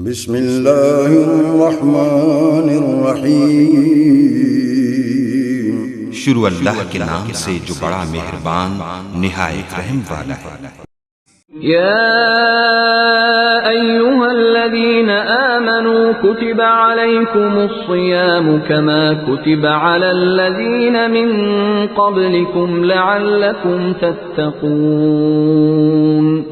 بسم اللہ الرحمن الرحیم، شروع اللہ کے نام سے جو بڑا مہربان نہایت رحم والا ہے۔ یا ایھا الذین آمنوا کتب علیکم الصیام کما کتب علی الذین من قبلکم لعلکم تتقون۔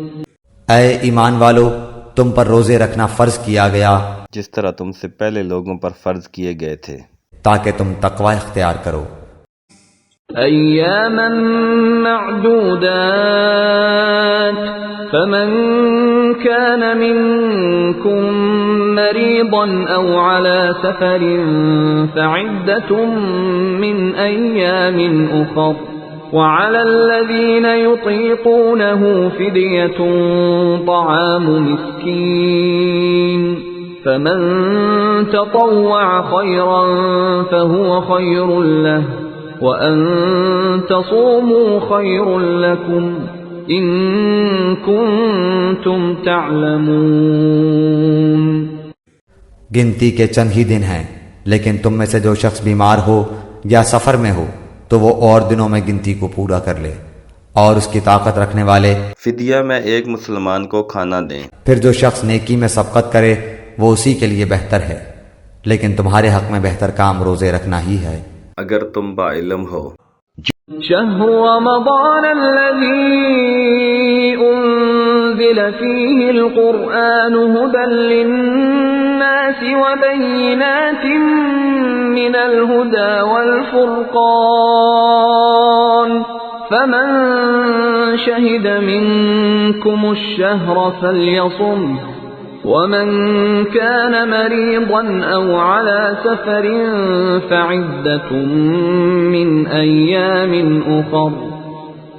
اے ایمان والو، تم پر روزے رکھنا فرض کیا گیا جس طرح تم سے پہلے لوگوں پر فرض کیے گئے تھے، تاکہ تم تقوی اختیار کرو۔ ایاما معدودات، فمن كان منكم مريضا او على سفر فعدة من ايام اخر، وعلى الذين يطيقونه فدية طعام مسكين، فمن تطوع خيرا فهو خير له، وأن تصوموا خير لكم إن كنتم تعلمون۔ گنتی کے چند ہی دن ہیں، لیکن تم میں سے جو شخص بیمار ہو یا سفر میں ہو تو وہ اور دنوں میں گنتی کو پورا کر لے، اور اس کی طاقت رکھنے والے فدیہ میں ایک مسلمان کو کھانا دیں۔ پھر جو شخص نیکی میں سبقت کرے وہ اسی کے لیے بہتر ہے، لیکن تمہارے حق میں بہتر کام روزے رکھنا ہی ہے اگر تم با علم ہو۔ شهر رمضان الذي أنزل فيه القرآن هدى للناس وبينات من الهدى والفرقان، فمن شهد منكم الشهر فليصمه، ومن كان مريضا أو على سفر فعدة من أيام أخر،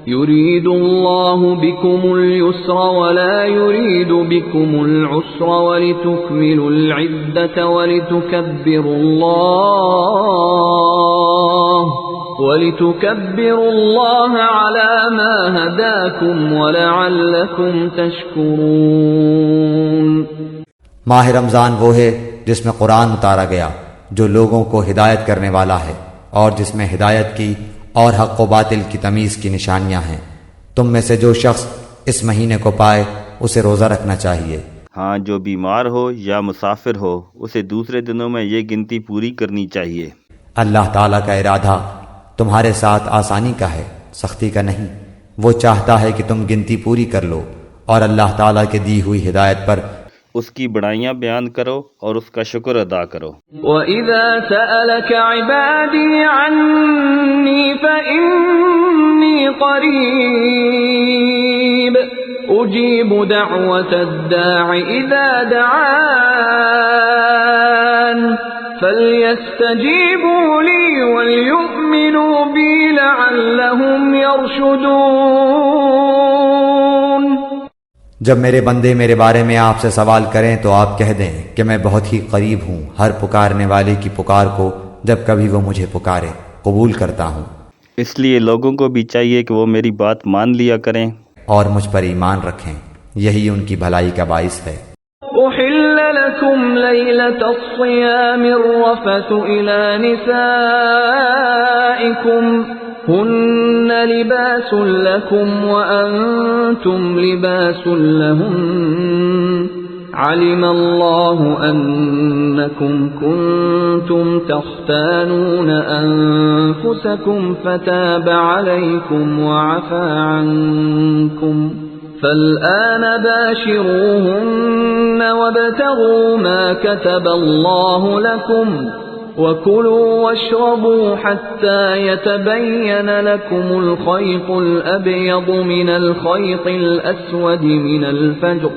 يريد الله بكم اليسر ولا يريد بكم العسر، ولتكملوا العدة ولتكبروا الله على ما هداكم ولعلكم تشكرون۔ ماہ رمضان وہ ہے جس میں قرآن اتارا گیا، جو لوگوں کو ہدایت کرنے والا ہے، اور جس میں ہدایت کی اور حق و باطل کی تمیز کی نشانیاں ہیں۔ تم میں سے جو شخص اس مہینے کو پائے اسے روزہ رکھنا چاہیے۔ ہاں، جو بیمار ہو یا مسافر ہو اسے دوسرے دنوں میں یہ گنتی پوری کرنی چاہیے۔ اللہ تعالیٰ کا ارادہ تمہارے ساتھ آسانی کا ہے، سختی کا نہیں۔ وہ چاہتا ہے کہ تم گنتی پوری کر لو، اور اللہ تعالیٰ کے دی ہوئی ہدایت پر اس کی بڑائیاں بیان کرو اور اس کا شکر ادا کرو۔ وَإِذَا سَأَلَكَ عِبَادِي عَنِّي فَإِنِّي قَرِيبٌ أُجِيبُ دَعْوَةَ الدَّاعِ إِذَا دَعَانِ فَلْيَسْتَجِيبُوا لِي وَلْيُؤْمِنُوا بِي لَعَلَّهُمْ يَرْشُدُونَ۔ جب میرے بندے میرے بارے میں آپ سے سوال کریں تو آپ کہہ دیں کہ میں بہت ہی قریب ہوں، ہر پکارنے والے کی پکار کو جب کبھی وہ مجھے پکارے قبول کرتا ہوں۔ اس لیے لوگوں کو بھی چاہیے کہ وہ میری بات مان لیا کریں اور مجھ پر ایمان رکھیں، یہی ان کی بھلائی کا باعث ہے۔ أحل لكم ليلة الصيام الرفث إلى نسائكم هن لباس لكم وأنتم لباس لهن، علم الله أنكم كنتم تختانون أنفسكم فتاب عليكم وعفى عنكم، فالآن باشروهن وابتغوا ما كتب الله لكم، وكلوا واشربوا حتى يتبين لكم الخيط الأبيض من الخيط الأسود من الفجر،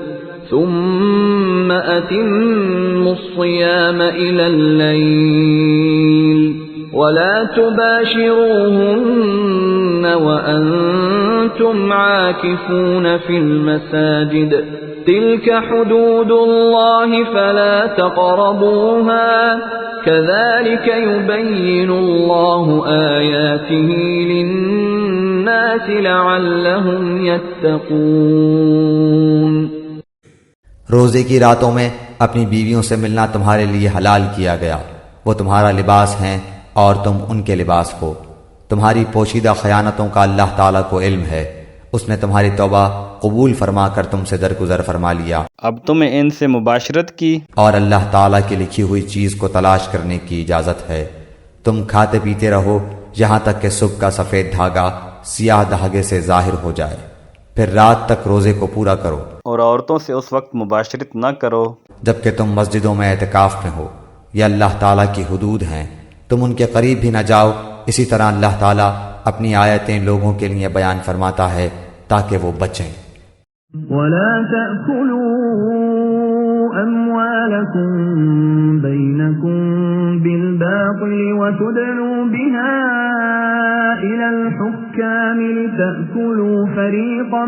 ثم أتموا الصيام إلى الليل، ولا تباشروهن وأنتم عاكفون في المساجد، تلك حدود الله فلا تقربوها، كذلك يبين الله آياته للناس لعلهم يتقون۔ روزے کی راتوں میں اپنی بیویوں سے ملنا تمہارے لیے حلال کیا گیا، وہ تمہارا لباس ہیں اور تم ان کے لباس ہو۔ تمہاری پوشیدہ خیانتوں کا اللہ تعالیٰ کو علم ہے، اس نے تمہاری توبہ قبول فرما کر تم سے درگزر فرما لیا۔ اب تمہیں ان سے مباشرت کی اور اللہ تعالیٰ کی لکھی ہوئی چیز کو تلاش کرنے کی اجازت ہے۔ تم کھاتے پیتے رہو یہاں تک کہ صبح کا سفید دھاگا سیاہ دھاگے سے ظاہر ہو جائے، پھر رات تک روزے کو پورا کرو، اور عورتوں سے اس وقت مباشرت نہ کرو جبکہ تم مسجدوں میں اعتکاف میں ہو۔ یہ اللہ تعالیٰ کی حدود ہیں، تم ان کے قریب بھی نہ جاؤ۔ اسی طرح اللہ تعالیٰ اپنی آیتیں لوگوں کے لیے بیان فرماتا ہے تاکہ وہ بچیں۔ ولا تأكلوا أموالكم بينكم بالباطل وتدلوا بها إلى الحكام لتأكلوا فريقا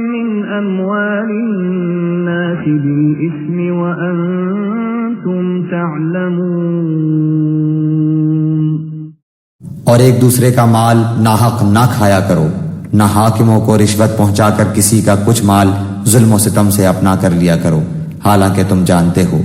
من أموال الناس بالإثم وأنتم تعلمون۔ اور ایک دوسرے کا مال ناحق نہ کھایا کرو، نہ حاکموں کو رشوت پہنچا کر کسی کا کچھ مال ظلم و ستم سے اپنا کر لیا کرو، حالانکہ تم جانتے ہو